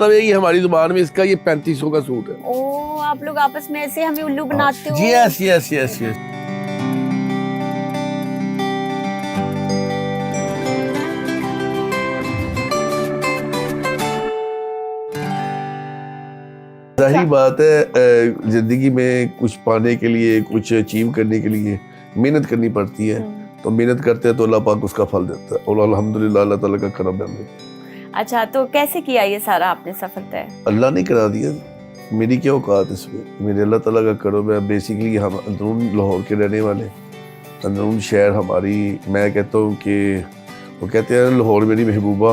तब ये हमारी जुबान में इसका ये 3500 का सूट है। ओ, आप लोग आपस में ऐसे हमें उल्लू बनाते हो? Yes yes yes yes. जाहिर बात है जिंदगी में कुछ पाने के लिए, कुछ अचीव करने के लिए मेहनत करनी पड़ती है। तो मेहनत करते हैं तो अल्लाह पाक उसका फल देता है और अल्हम्दुलिल्लाह अल्लाह ताला का करम है। अच्छा, तो कैसे किया ये सारा आपने सफर तय? अल्लाह ने करा दिया, मेरी क्या औकात इसमें, मेरे अल्लाह ताला का करम है। बेसिकली हम अंदरून लाहौर के रहने वाले, अंदरून शहर हमारी, मैं कहता हूँ कि वो कहते हैं लाहौर मेरी महबूबा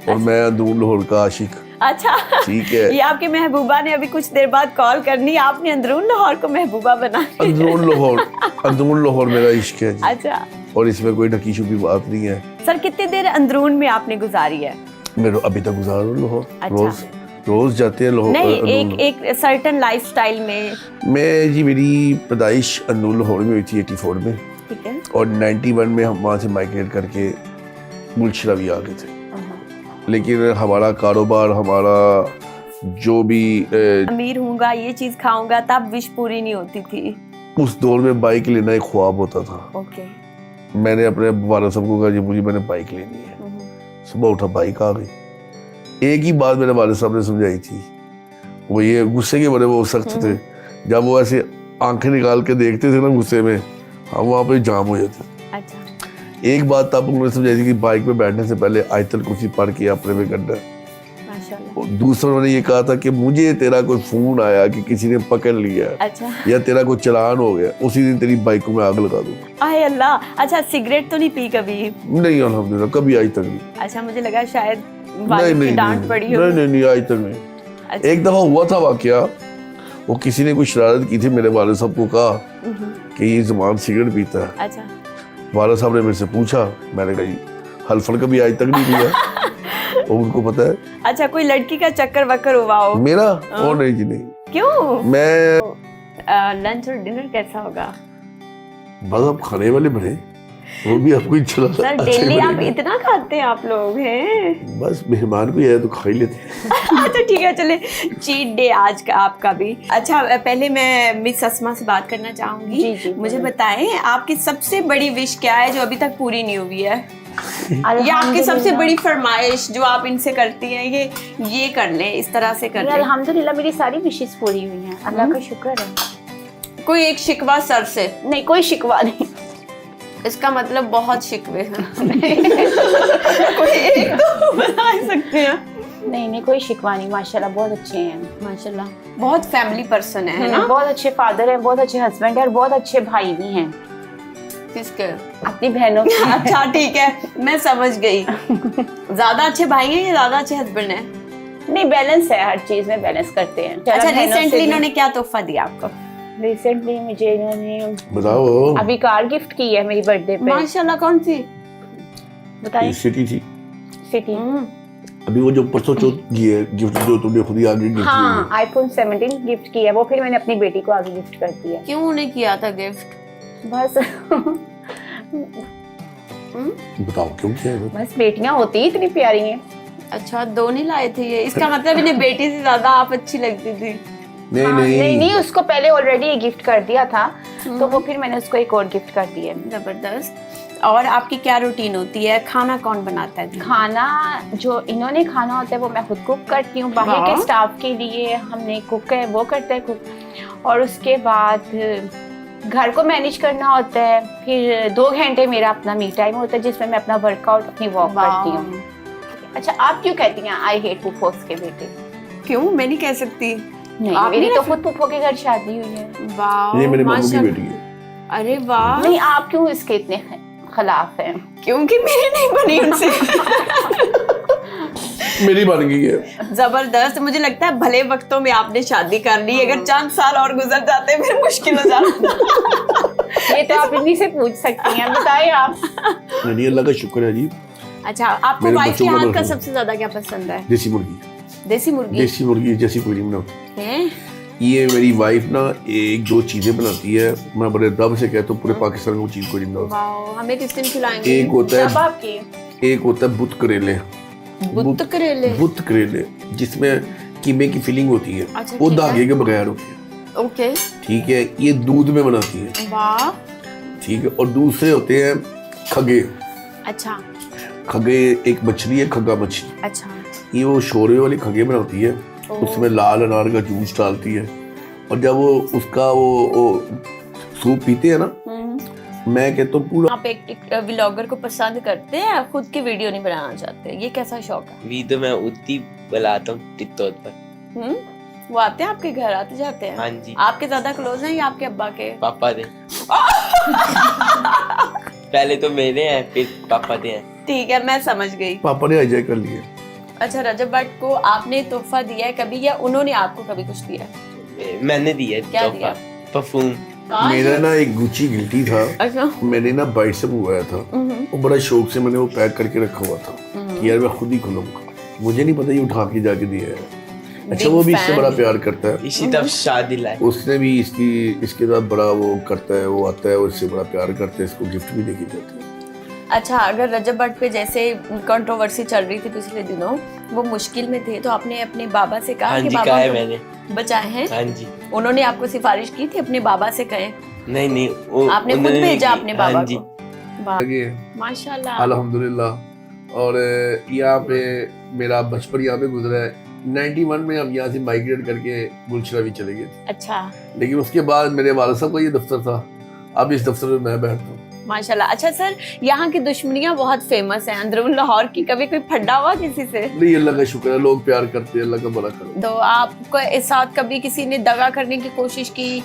और मैं अंदरून लाहौर का आशिक। अच्छा, ठीक है। ये आपके महबूबा ने अभी कुछ देर बाद कॉल करनी, आपने अंदरून लाहौर को महबूबा बना। अंदरून लाहौर मेरा इश्क है। अच्छा, और इसमें कोई ढकी छुपी बात नहीं है। सर कितनी देर अंदरून में आपने गुजारी है? मैं अभी तक गुजार रहा हूँ लाहौर। अच्छा। रोज जाते हैं लाहौर। नहीं, एक सर्टेन लाइफस्टाइल में। मैं जी, मेरी पैदाइश अंदरून लाहौर में हुई थी 84 में। ठीक है। और 91 में हम वहाँ से माइग्रेट करके गुलशरावी आ गए थे। लेकिन हमारा कारोबार, हमारा जो भी अमीर हूँगा, ये चीज खाऊंगा, तब विश पूरी नहीं होती थी। उस दौर में बाइक लेना एक ख्वाब होता था। ओके। मैंने अपने वाला साहब को कहा जी मुझे मैंने बाइक लेनी है। सुबह उठा बाइक आ गई। एक ही बात मेरे वाले साहब ने समझाई थी, वो ये गुस्से के बड़े वो सख्त थे। जब वो ऐसे आंखें निकाल के देखते थे ना गुस्से में, हम वहाँ पे जाम हो जाते। अच्छा। एक बात तब उन्होंने समझाई थी कि बाइक पे बैठने से पहले आयतल कुर्सी पढ़ के अपने में करना है। माशाल्लाह। दूसरा उन्होंने ये कहा था कि मुझे तेरा कोई फोन आया कि किसी ने पकड़ लिया, अच्छा, या तेरा कोई चलान हो गया, उसी दिन तेरी बाइक को मैं आग लगा दूंगा। आए अल्लाह। अच्छा, सिगरेट तो नहीं पी कभी? नहीं अल्हम्दुलिल्लाह, कभी आज तक नहीं। अच्छा, मुझे लगा शायद नहीं डांट पड़ी हो। नहीं आज तक नहीं। अच्छा। एक दफा हुआ था वाकया, वो किसी ने कुछ शरारत की थी, मेरे वाले साहब को कहा कि ये ज़मान सिगरेट पीता है। अच्छा। वाले साहब ने मेरे से पूछा, मैंने कहा हल्फल कभी आज तक नहीं पिया। और उनको पता है। अच्छा, कोई लड़की का चक्कर वक्कर हुआ हो? मेरा? और नहीं जी, नहीं। क्यों? मैं लंच और डिनर कैसा होगा? बस आप खाने वाले बने, वो भी आपको ही चला। सर डेली आप इतना खाते हैं आप लोग हैं? बस मेहमान भी है तो खा ही लेते हैं। अच्छा ठीक है, चले चीट डे आज का आपका भी। अच्छा, पहले मैं मिस अस्मा से बात करना चाहूंगी। जी, मुझे बताएं आपकी सबसे बड़ी विश क्या है जो अभी तक पूरी नहीं हुई है, या आपकी सबसे बड़ी फरमाइश जो आप इनसे करती हैं, ये कर लें, इस तरह से कर लें। अल्हम्दुलिल्लाह मेरी सारी विशेस पूरी हुई हैं, अल्लाह का शुक्र है। कोई एक शिकवा सर से? नहीं, कोई शिकवा नहीं। इसका मतलब बहुत शिकवे हैं। कोई एक तो बता सकते हैं? नहीं, कोई शिकवा नहीं, माशाल्लाह बहुत अच्छे हैं। माशाल्लाह बहुत फैमिली पर्सन है ना? बहुत अच्छे फादर हैं, बहुत अच्छे हस्बैंड हैं और बहुत अच्छे भाई भी हैं। किसके? अपनी बहनों के। अच्छा ठीक है, मैं समझ गई। ज्यादा अच्छे भाई हैं या ज्यादा अच्छे हस्बैंड हैं? नहीं, बैलेंस है, हर चीज में बैलेंस करते हैं। अच्छा, रिसेंटली इन्होंने क्या तोहफा दिया आपको? रिसेंटली मुझे इन्होंने बताओ। अभी कार गिफ्ट की है मेरी बर्थडे पे। माशाल्लाह। कौन सी? बताइए। सिटी थी। सिटी। अभी वो जो परसों चौथ की है गिफ्ट, जो तुमने खुद ही आगे गिफ्ट हाँ, iPhone 17 गिफ्ट की है, वो फिर मैंने अपनी बेटी को आगे गिफ्ट कर दिया। क्यों उन्हें किया था गिफ्ट? बस बताओ क्यों किया है? बस बेटियां होती इतनी प्यारी हैं। अच्छा, दो नहीं लाए थे ये? इसका मतलब इन्हें बेटी से ज्यादा आप अच्छी लगती थी? नहीं, उसको पहले ऑलरेडी गिफ्ट कर दिया था, तो वो फिर मैंने उसको एक और गिफ्ट कर दिया। जबरदस्त। और आपकी क्या रूटीन होती है? खाना कौन बनाता है? खाना जो इन्होंने खाना होता है वो मैं खुद कुक करती हूँ। बाहर के स्टाफ के लिए हमने कुक है, वो करता है कुक। और उसके बाद घर को मैनेज करना होता है। फिर 2 घंटे मेरा अपना मी टाइम होता है जिसमें मैं अपना वर्कआउट, अपनी वॉक करती हूँ। अच्छा, आप क्यों कहती हैं आई हेट फूफोस के बेटे? क्यों, मैं नहीं कह सकती। नहीं, मेरी तो खुद फूफो के घर शादी हुई है। ये मेरे मामू की बेटी है। अरे वाह। नहीं, आप क्यों इसके इतने खिलाफ हैं? क्योंकि मेरी नहीं बनी उनसे। मेरी बन गई है। जबरदस्त। मुझे लगता है भले वक्तों में आपने शादी कर ली, अगर चंद साल और गुजर जाते फिर मुश्किल हो जाता। ये तो आप इन्हीं से पूछ सकती हैं, बताइए आप। नहीं, अल्लाह का शुक्र है जी। अच्छा, आपको वाइफ के हाथ का सबसे ज्यादा क्या पसंद है? देसी मुर्गी। देसी मुर्गी? देसी मुर्गी जैसी कोई नहीं बनाती है। ये मेरी वाइफ ना एक जो चीजें बनाती है, मैं बड़े दब से कहता हूँ पूरे पाकिस्तान में वो चीज कोई नहीं बनाती। वाओ, हमें किस दिन खिलाएंगे? एक होता है बुत करेले, बुत्त करेले। बुत्त करेले जिसमें कीमे की फीलिंग होती है, अच्छा, वो ठीक है। धागे के बगैर होती है। ओके, ठीक है, ये दूध में बनाती है। वाह। ठीक है, और दूसरे होते हैं खगे। अच्छा खगे एक मछली है, खगा मछली। अच्छा। ये वो शोरे वाली खगे बनाती है, उसमें लाल अनार का जूस डालती है, और जब वो उसका वो सूप पीते हैं ना, मैं कहता हूँ पूरा। आप एक व्लॉगर को पसंद करते हैं, खुद की वीडियो नहीं बनाना चाहते, ये कैसा शौक है? वीडियो मैं उतनी बनाता हूँ टिकटॉक पर। वो आते हैं आपके घर, आते जाते हैं? हाँ जी। आपके ज्यादा क्लोज हैं या आपके अब्बा के? पापा दे। पहले तो मेरे हैं, फिर पापा दे हैं। ठीक है, मैं समझ गई। पापा ने अजय कर लिए। अच्छा, रजब भट्ट को आपने तोहफा दिया है कभी, या उन्होंने आपको कभी कुछ दिया है? मैंने दिया। क्या दिया? परफ्यूम। मेरा ना एक गुची गिल्टी था। अच्छा। मैंने ना बाइट से मंगवाया था, वो बड़ा शौक से मैंने वो पैक करके रखा हुआ था कि यार मैं खुद ही खुलूंगा। मुझे नहीं पता ये उठा के जाके दिया है। अच्छा, वो भी इससे बड़ा प्यार करता है। इसी तरफ शादी लाए। उसने भी इसके साथ बड़ा वो करता है, वो आता है, वो इससे बड़ा प्यार करता है, इसको गिफ्ट भी देके जाता है। अच्छा, अगर रजब भट्ट पे जैसे कंट्रोवर्सी चल रही थी पिछले दिनों, वो मुश्किल में थे, तो आपने अपने बाबा से कहा हाँ कि जी, बाबा कहा है को मैंने। बचाए हैं? हाँ जी। उन्होंने आपको सिफारिश की थी अपने बाबा से कहें? नहीं, वो आपने खुद उन्होंने भेजा की। अपने बाबा हाँ जी। को? वाह, माशाल्लाह, अल्हम्दुलिल्लाह। और यहाँ पे मेरा बचपन यहाँ पे गुजरा है। 91 में हम यहाँ से माइग्रेट करके गुलशरा भी चले गए थे। अच्छा, लेकिन उसके बाद मेरे वालिद साहब का ये दफ्तर था, अब इस दफ्तर में मैं बैठता हूँ। माशाल्लाह। अच्छा सर, यहाँ की दुश्मनियाँ बहुत फेमस हैं अंदरून लाहौर की, कभी कोई फड्डा हुआ किसी से? नहीं, अल्लाह का शुक्र है, लोग प्यार करते हैं, अल्लाह का भला करे। तो आपको इस साथ कभी किसी ने दगा करने की कोशिश की?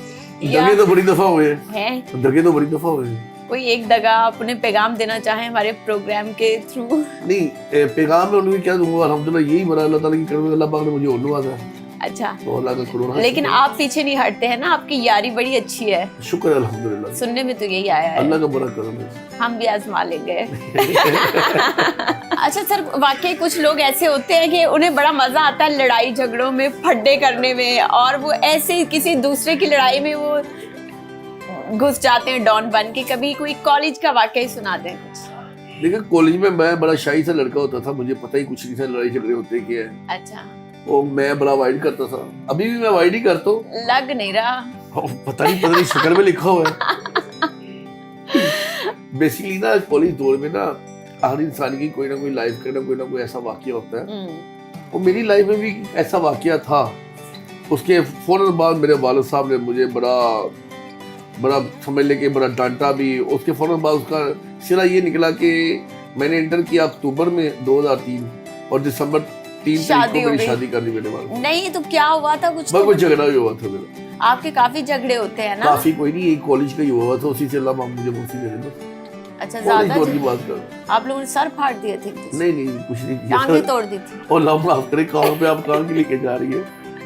दगे तो बड़ी दफा हुए हैं? दगे तो बड़ी दफा हुए। कोई एक दगा आपने पैगाम देना चाहे हमारे प्रोग्राम के थ्रू? नहीं, पैगाम में उन्हें क्या दूंगा, अल्हम्दुलिल्लाह यही बड़ा अल्लाह ताला की करम, अल्लाह पाक ने मुझे और नवाजा है। अच्छा, तो अल्लाह का शुक्र है। लेकिन आप पीछे नहीं हटते हैं ना, आपकी यारी बड़ी अच्छी है। शुक्र है अल्हम्दुलिल्लाह, सुनने में तो यही आया है। अल्लाह का बड़ा करम है। हम भी आजमा लेंगे। अच्छा सर, वाकई कुछ लोग ऐसे होते हैं कि उन्हें बड़ा मजा आता है लड़ाई झगड़ों में, फड्डे करने में, और वो ऐसे किसी दूसरे की लड़ाई में वो घुस जाते हैं डॉन बन के। कभी कोई कॉलेज का वाकई सुना दें कुछ? देखिए, कॉलेज में मैं बड़ा शाही सा लड़का होता था, मुझे पता ही कुछ नहीं था लड़ाई झगड़े होते क्या है। अच्छा, वो मैं बड़ा अवॉइड करता था, अभी भी मैं अवॉइड ही करता हूँ। लग नहीं रहा। पता नहीं शक्ल में लिखा हुआ है। बेसिकली ना कॉलेज दौर में ना हर इंसान की कोई ना कोई लाइफ का कोई ना कोई ऐसा वाकया होता है, और मेरी लाइफ में भी ऐसा वाकया था। उसके फौरन बाद मेरे वालिद साहब ने मुझे बड़ा समझ लेके बड़ा डांटा भी। उसके फौरन बाद उसका सिरा ये निकला कि मैंने इंटर किया अक्टूबर में 2003, और दिसंबर 3 तारीख को मेरी शादी कर दी मेरे वालिद। नहीं तो क्या हुआ था? कुछ बस झगड़ा ही हुआ था मेरा। आपके काफी झगड़े होते हैं ना? काफी कोई नहीं, एक कॉलेज का ही हुआ था, उसी से अल्लाह माफ मुझे मुझसे दे दे। अच्छा, ज्यादा की बात कर। आप लोगों ने सर फाड़ दिए थे? नहीं, कुछ नहीं किया। टांगे तोड़ दी थी? और अल्लाह माफ करे, कहाँ पे आप कहाँ की लेके जा रही है,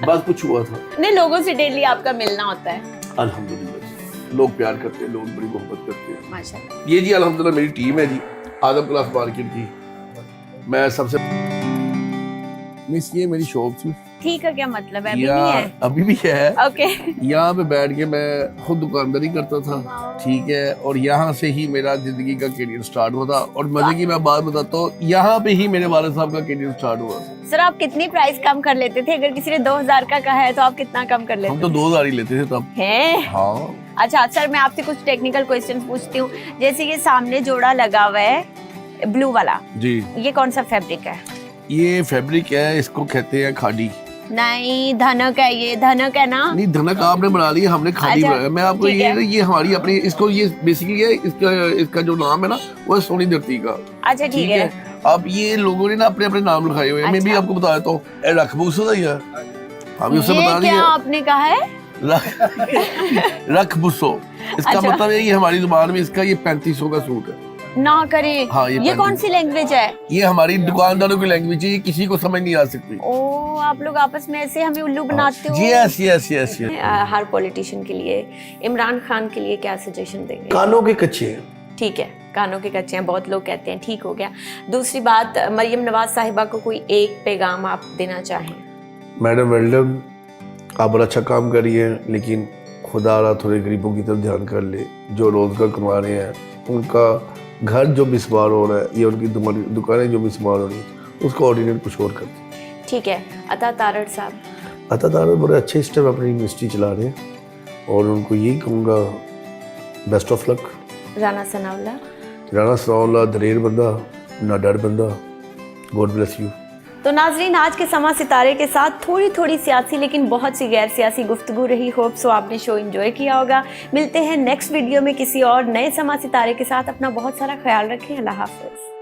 बस कुछ हुआ था। नहीं, लोगों से डेली आपका मिलना होता है? अल्हम्दुलिल्लाह, लोग प्यार करते हैं, लोग बड़ी मोहब्बत करते हैं माशाल्लाह। ये जी अल्हम्दुलिल्लाह मेरी टीम है जी, आदम क्लास मार्केट की। मैं सबसे मिस, ये मेरी शॉप थी। ठीक है, क्या मतलब है? अभी नहीं है? अभी भी है। ओके। यहाँ पे बैठ के मैं खुद दुकानदारी करता था, ठीक है, और यहाँ से ही मेरा जिंदगी का करियर स्टार्ट हुआ था। और मजे की मैं बात बताता हूँ, यहाँ पे ही मेरे वालिद साहब का करियर स्टार्ट हुआ। सर, आप कितनी प्राइस कम कर लेते थे? अगर किसी ने 2000 का कहा है तो आप कितना कम कर लेते? हम तो 2000 ही लेते थे तब। हैं? हाँ। अच्छा सर, मैं आपसे कुछ टेक्निकल क्वेश्चन पूछती हूँ। जैसे ये सामने जोड़ा लगा हुआ है ब्लू वाला जी, ये कौन सा फैब्रिक है? ये फैब्रिक है, इसको कहते हैं खादी। नहीं, धनक है। ये धनक है ना? नहीं, धनक आपने बना लिया, हमने खादी अच्छा, बनाया। मैं आपको ये हमारी अपनी, इसको ये बेसिकली है, इसका जो नाम है ना वो है सोनी धरती का। अच्छा, ठीक है। अब ये लोगों ने ना अपने अपने नाम लिखाए हुए हैं। मैं भी आपको बता देता हूँ, रखबूस होता है, हम उससे बता ये क्या आपने कहा है? रखबूसो, इसका अच्छा। मतलब है ये हमारी जुबान में इसका ये 3500 का सूट है। ना करें। हाँ, ये कौन सी लैंग्वेज है? ये हमारी दुकानदारों की लैंग्वेज है, ये किसी को समझ नहीं आ सकती। ओ, आप लोग आपस में ऐसे हमें उल्लू बनाते हो? Yes yes yes yes. हर पॉलिटिशियन के लिए, इमरान खान के लिए क्या सजेशन देंगे? कानों के कच्चे हैं। ठीक है, कानों के कच्चे हैं, बहुत लोग कहते हैं, ठीक हो गया। दूसरी बात, मरियम नवाज साहिबा को कोई एक पैगाम आप देना चाहें? मैडम वेल्डम, आप बड़ा अच्छा काम कर रही हैं, लेकिन खुदा रहा थोड़े गरीबों की तरफ ध्यान कर ले। जो रोजगार कमा रहे हैं, उनका घर जो मिसमार हो रहा है, या उनकी दुकानें जो मिसमार हो रही हैं, उसको ऑर्डिनेट कुछ और करते हैं। ठीक है। अता तारड़ साहब, अता तारड़ बड़े अच्छे इस टाइम अपनी यूनिवर्सिटी चला रहे हैं और उनको यही कहूँगा best of luck. Rana Sanaullah, Rana Sanaullah दलेर बंदा, ना डर बंदा, गॉड ब्लेस यू। तो नाजरीन, आज के समा सितारे के साथ थोड़ी थोड़ी सियासी लेकिन बहुत सी गैर सियासी गुफ्तगू रही। होप सो आपने शो एंजॉय किया होगा। मिलते हैं नेक्स्ट वीडियो में किसी और नए समा सितारे के साथ। अपना बहुत सारा ख्याल रखें। अल्लाह हाफ़िज़।